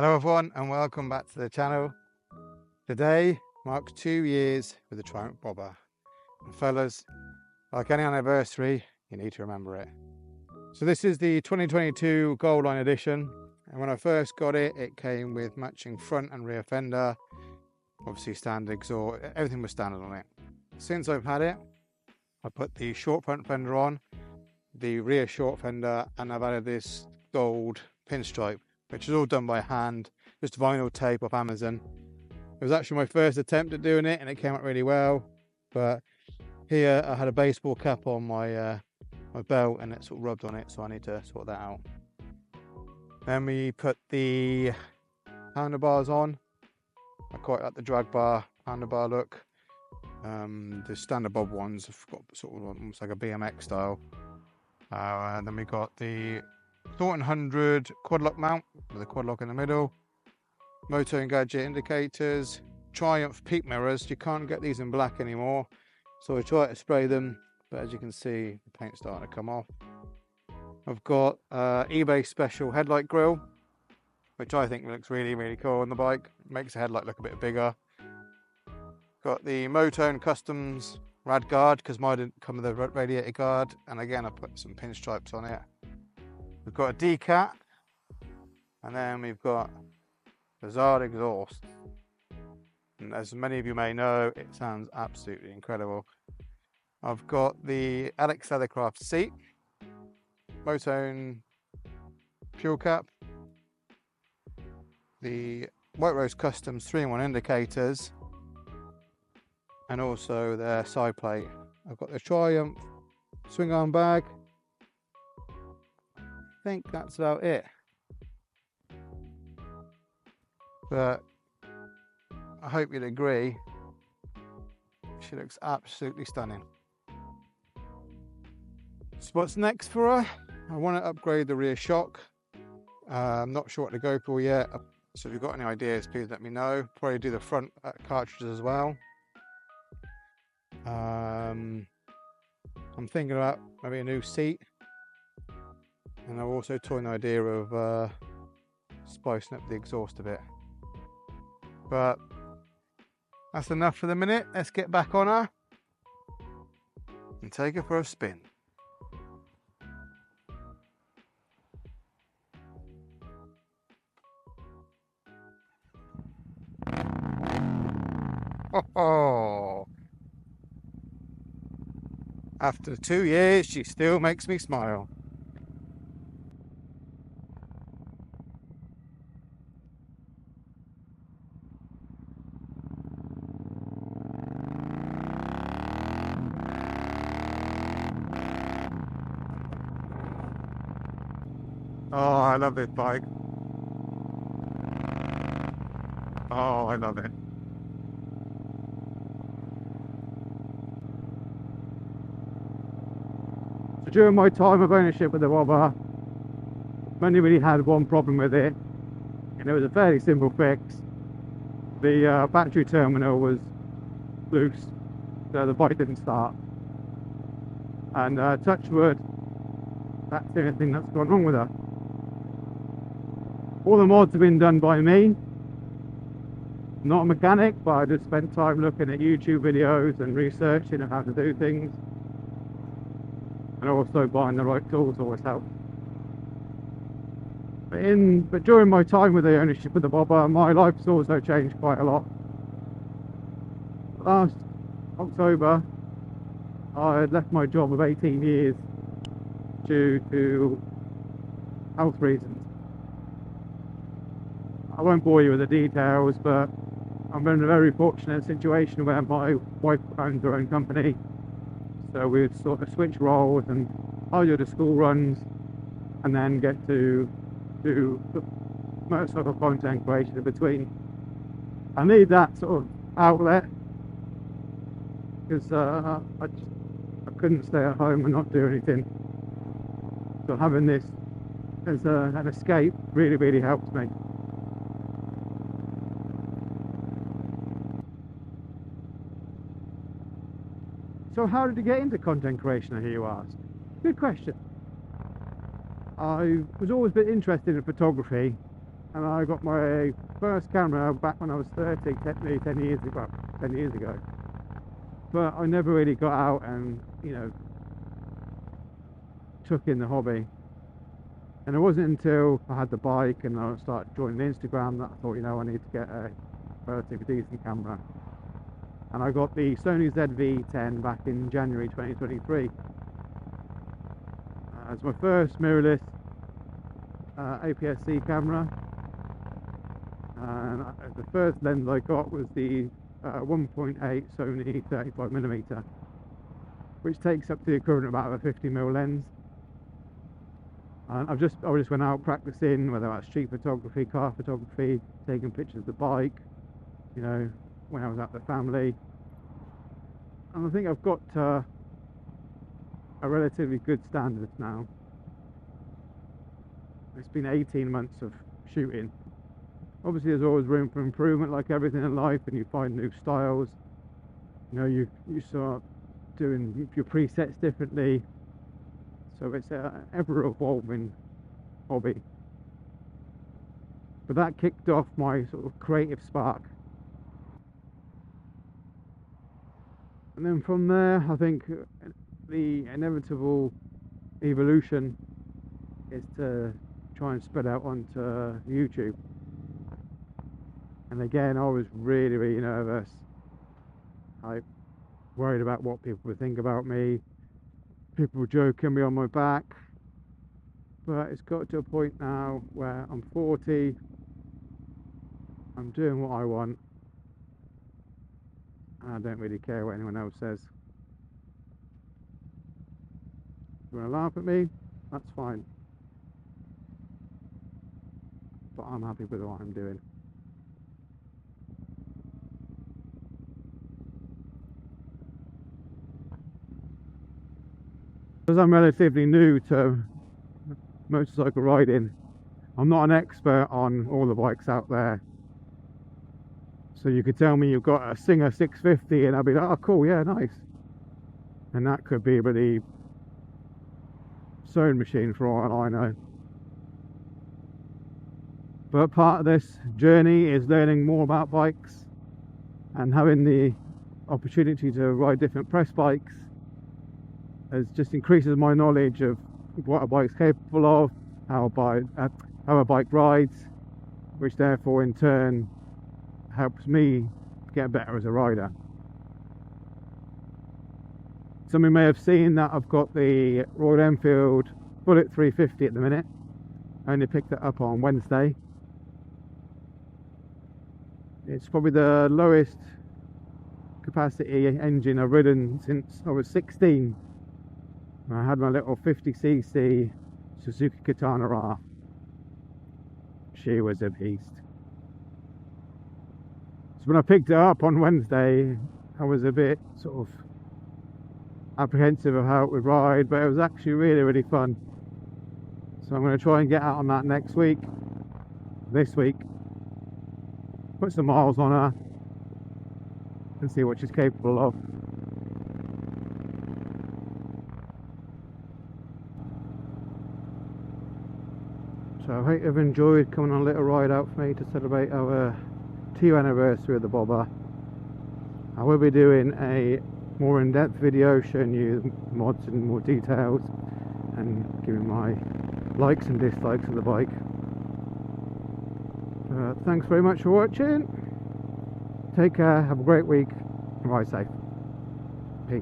Hello everyone and welcome back to the channel. Today marks 2 years with the Triumph Bobber. And fellas, like any anniversary, you need to remember it. So this is the 2022 Gold Line edition, and when I first got it, it came with matching front and rear fender, obviously standard exhaust, everything was standard on it. Since I've had it, I put the short front fender on, the rear short fender, and I've added this gold pinstripe, which is all done by hand, just vinyl tape off Amazon. It was actually my first attempt at doing it and it came out really well, but here I had a baseball cap on my my belt and it sort of rubbed on it, so I need to sort that out. Then we put the handlebars on. I quite like the drag bar handlebar look. The standard bob ones have got sort of almost like a BMX style. And then we got the Thornton 100 quad lock mount with a quad lock in the middle, Moto and Gadget indicators, Triumph peak mirrors. You can't get these in black anymore, so I tried to spray them, but as you can see, the paint's starting to come off. I've got eBay special headlight grille, which I think looks really cool on the bike. Makes the headlight look a bit bigger. Got the Motone Customs rad guard, because mine didn't come with a radiator guard, and again I put some pinstripes on it. We've got a decat, and then we've got the Zard exhaust. And as many of you may know, it sounds absolutely incredible. I've got the Alex Leathercraft seat, Motone fuel cap, the White Rose Customs 3-in-1 indicators, and also their side plate. I've got the Triumph swing arm bag. I think that's about it. But I hope you'd agree, she looks absolutely stunning. So what's next for her? I want to upgrade the rear shock. I'm not sure what to go for yet, so if you've got any ideas, please let me know. Probably do the front cartridges as well. I'm thinking about maybe a new seat, and I'm also toying the idea of spicing up the exhaust a bit. But that's enough for the minute. Let's get back on her and take her for a spin. Oh, after 2 years, she still makes me smile. Oh, I love this bike. Oh, I love it. So during my time of ownership with the Bobber, I've only really had one problem with it, and it was a fairly simple fix. The battery terminal was loose, so the bike didn't start. And touch wood, that's the only thing that's gone wrong with her. All the mods have been done by me. Not a mechanic, but I just spent time looking at YouTube videos and researching on how to do things, and also buying the right tools always helps. But during my time with the ownership of the Bobber, my life's also changed quite a lot. Last October, I had left my job of 18 years due to health reasons. I won't bore you with the details, but I'm in a very fortunate situation where my wife owns her own company, so we'd sort of switch roles, and I'll do the school runs and then get to do motorcycle content creation in between. I need that sort of outlet, because I couldn't stay at home and not do anything, so having this as an escape really helps me. So how did you get into content creation, I hear you ask? Good question. I was always a bit interested in photography, and I got my first camera back when I was 30, nearly 10 years ago. 10 years ago. But I never really got out and, you know, took in the hobby. And it wasn't until I had the bike and I started joining Instagram that I thought, you know, I need to get a relatively decent camera. And I got the Sony ZV-10 back in January 2023. It's my first mirrorless APS-C camera. And the first lens I got was the 1.8 Sony 35mm, which takes up to the equivalent of about a 50mm lens. And I just went out practicing, whether that's street photography, car photography, taking pictures of the bike, you know, when I was out with the family. And I think I've got a relatively good standard now. It's been 18 months of shooting. Obviously there's always room for improvement, like everything in life, and you find new styles. You know, you start doing your presets differently. So it's an ever-evolving hobby. But that kicked off my sort of creative spark. And then from there, I think the inevitable evolution is to try and spread out onto YouTube. And again, I was really, really nervous. I worried about what people would think about me. People were joking me on my back. But it's got to a point now where I'm 40. I'm doing what I want. And I don't really care what anyone else says. If you want to laugh at me, that's fine. But I'm happy with what I'm doing. Because I'm relatively new to motorcycle riding, I'm not an expert on all the bikes out there. So you could tell me you've got a Singer 650 and I'll be like, oh cool, yeah, nice. And that could be a bloody sewing machine for all I know. But part of this journey is learning more about bikes and having the opportunity to ride different press bikes. It just increases my knowledge of what a bike's capable of, how a bike rides, which therefore in turn helps me get better as a rider. Some of you may have seen that I've got the Royal Enfield Bullet 350 at the minute. I only picked it up on Wednesday. It's probably the lowest capacity engine I've ridden since I was 16. I had my little 50cc Suzuki Katana R. She was a beast. So when I picked it up on Wednesday, I was a bit sort of apprehensive of how it would ride, but it was actually really, really fun. So I'm going to try and get out on that this week, put some miles on her and see what she's capable of. So I hope you've enjoyed coming on a little ride out for me to celebrate our 2-year anniversary of the Bobber. I will be doing a more in-depth video showing you mods and more details and giving my likes and dislikes of the bike. Thanks very much for watching. Take care, have a great week, and ride safe. Peace.